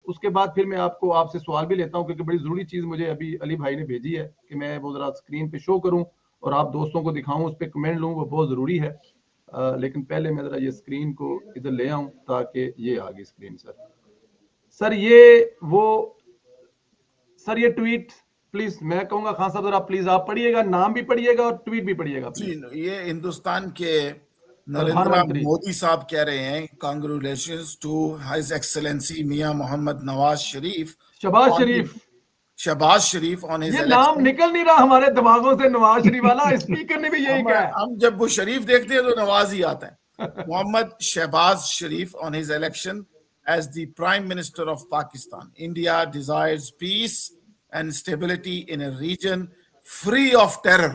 उसके बाद फिर मैं आपसे सवाल भी लेता हूँ, क्योंकि बड़ी जरूरी चीज मुझे अभी अली भाई ने भेजी है कि मैं वो जरा स्क्रीन पे शो करूँ और आप दोस्तों को दिखाऊं, उस पर कमेंट लूँ, वो बहुत जरूरी है। लेकिन पहले मैं जरा ये स्क्रीन को इधर ले आऊं ताकि ये आ गई स्क्रीन। सर ये ट्वीट प्लीज, मैं कहूंगा खान साहब जरा प्लीज आप पढ़िएगा, नाम भी पढ़िएगा और ट्वीट भी पढ़िएगा प्लीज। ये हिंदुस्तान के नरेंद्र प्रधानमंत्री मोदी साहब कह रहे हैं, congratulations to his excellency Mian Mohammad Nawaz Sharif, Shahbaz Sharif, Shahbaz Sharif on his ये नाम इलेक्शन। निकल नहीं रहा हमारे दिमागों से, नवाज शरीफ वाला। स्पीकर ने भी यही कहा है। हम जब वो शरीफ देखते हैं तो नवाज ही आता है। Mohammad Shahbaz Sharif on his election as the Prime Minister of Pakistan. India desires peace and stability in a region free of terror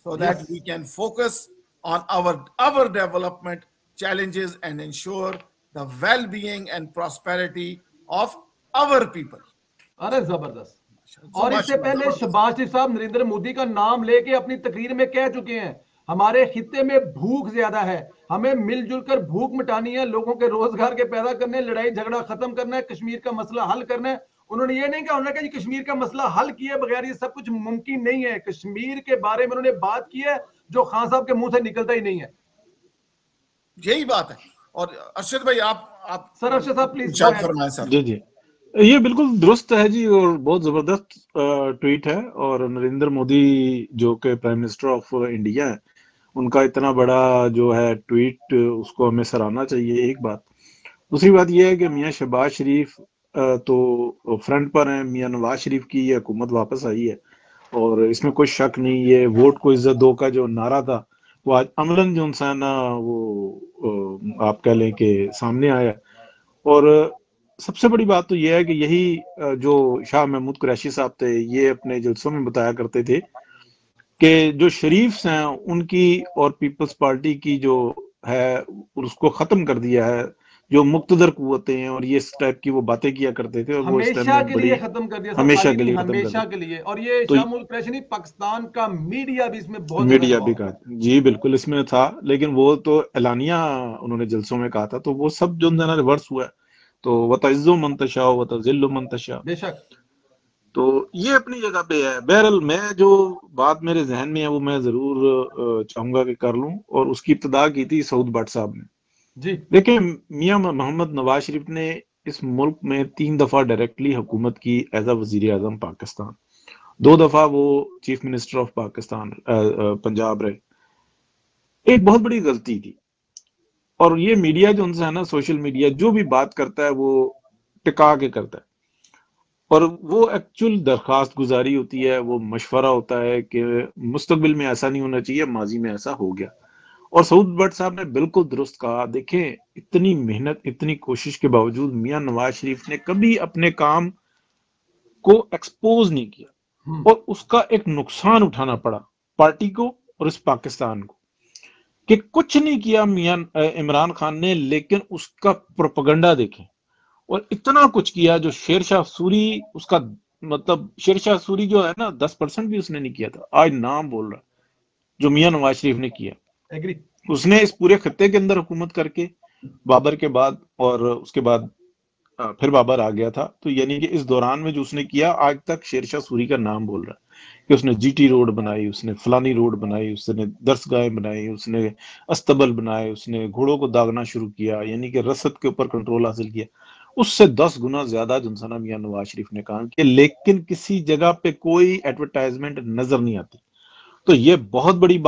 so that we can focus on our development challenges and ensure the well-being and prosperity of our people. अरे जबरदस्त। और इससे पहले शहबाज शरीफ साहब नरेंद्र मोदी का नाम लेके अपनी तकरीर में कह चुके हैं, हमारे खित्ते में भूख ज्यादा है, हमें मिलजुल कर भूख मिटानी है, लोगों के रोजगार के पैदा करने, लड़ाई झगड़ा खत्म करना है, कश्मीर का मसला हल करना है। उन्होंने ये नहीं कहा, उन्होंने कहा कश्मीर का मसला हल किए बगैर ये सब कुछ मुमकिन नहीं है। कश्मीर के बारे में उन्होंने बात की है जो खान साहब के मुंह से निकलता ही नहीं है। यही बात है। और अरशद भाई आप सर, अरशद साहब प्लीज फरमाएं सर। जी जी, ये बिल्कुल दुरुस्त है जी, और बहुत जबरदस्त ट्वीट है। और नरेंद्र मोदी जो कि प्राइम मिनिस्टर ऑफ इंडिया है, उनका इतना बड़ा जो है ट्वीट, उसको हमें सराहना चाहिए, एक बात। दूसरी बात यह है कि मियां शहबाज शरीफ तो फ्रंट पर हैं, मियां नवाज शरीफ की ये हुकूमत वापस आई है, और इसमें कोई शक नहीं। ये वोट को इज्जत दो का जो नारा था वो आज अमलन जो सा ना वो आप कह लें कि सामने आया। और सबसे बड़ी बात तो यह है कि यही जो शाह महमूद कुरैशी साहब थे, ये अपने जलसों में बताया करते थे कि जो शरीफ्स हैं उनकी और पीपल्स पार्टी की जो है उसको खत्म कर दिया है, जो मुक्तदर कुव्वतें हैं, और ये इस टाइप की वो बातें किया करते थे। और वो इस टाइम में बड़ी खत्म कर दिया, हमेशा के लिए हमेशा के लिए। और ये तो शाह महमूद कुरैशी नहीं, पाकिस्तान का मीडिया भी इसमें बहुत मीडिया भी कहा, जी बिल्कुल इसमें था, लेकिन वो तो एलानिया उन्होंने जलसों में कहा था, तो वो सब जो है रिवर्स हुआ है। तो वतइज़्ज़ु मन तशाअ व तुज़िल्लु मन तशाअ, बेशक। तो ये अपनी जगह पे है। बहरहाल मैं जो बात मेरे जहन में है वो मैं जरूर चाहूंगा कि कर लूं, और उसकी इब्तिदा की थी सऊद भट्ट साहब ने जी। देखिए, मियां मोहम्मद नवाज शरीफ ने इस मुल्क में 3 दफा डायरेक्टली हुकूमत की एज अ वजीर आजम पाकिस्तान, 2 दफा वो chief minister of Pakistan Punjab रहे। एक बहुत बड़ी गलती थी, और ये मीडिया जो उनसे है ना, सोशल मीडिया जो भी बात करता है वो टिका के करता है, और वो एक्चुअल दरखास्त गुजारी होती है, वो मशवरा होता है कि मुस्तकबिल में ऐसा नहीं होना चाहिए, माजी में ऐसा हो गया। और सऊद भट्ट साहब ने बिल्कुल दुरुस्त कहा। देखें, इतनी मेहनत, इतनी कोशिश के बावजूद मियां नवाज शरीफ ने कभी अपने काम को एक्सपोज नहीं किया, और उसका एक नुकसान उठाना पड़ा पार्टी को और इस पाकिस्तान को, कि कुछ नहीं किया मियां इमरान खान ने, लेकिन उसका प्रोपेगेंडा देखें, और इतना कुछ किया जो शेरशाह सूरी, उसका मतलब शेरशाह सूरी जो है ना, 10% भी उसने नहीं किया था, आज नाम बोल रहा जो मियां नवाज शरीफ ने किया। एग्री। उसने इस पूरे खत्ते के अंदर हुकूमत करके बाबर के बाद, और उसके बाद फिर बाबर आ गया था, तो यानी कि इस दौरान में जो उसने किया, आज तक शेरशाह सूरी का नाम बोल रहा है कि उसने जीटी रोड बनाई, उसने फलानी रोड बनाई, उसने दरसगाहें बनाई, उसने अस्तबल बनाए, उसने घोड़ों को दागना शुरू किया, यानी कि रसद के ऊपर कंट्रोल हासिल किया। उससे 10 गुना ज्यादा जुनसना मियां नवाज शरीफ ने काम किया, लेकिन किसी जगह पे कोई एडवर्टाइजमेंट नजर नहीं आती। तो ये बहुत बड़ी बात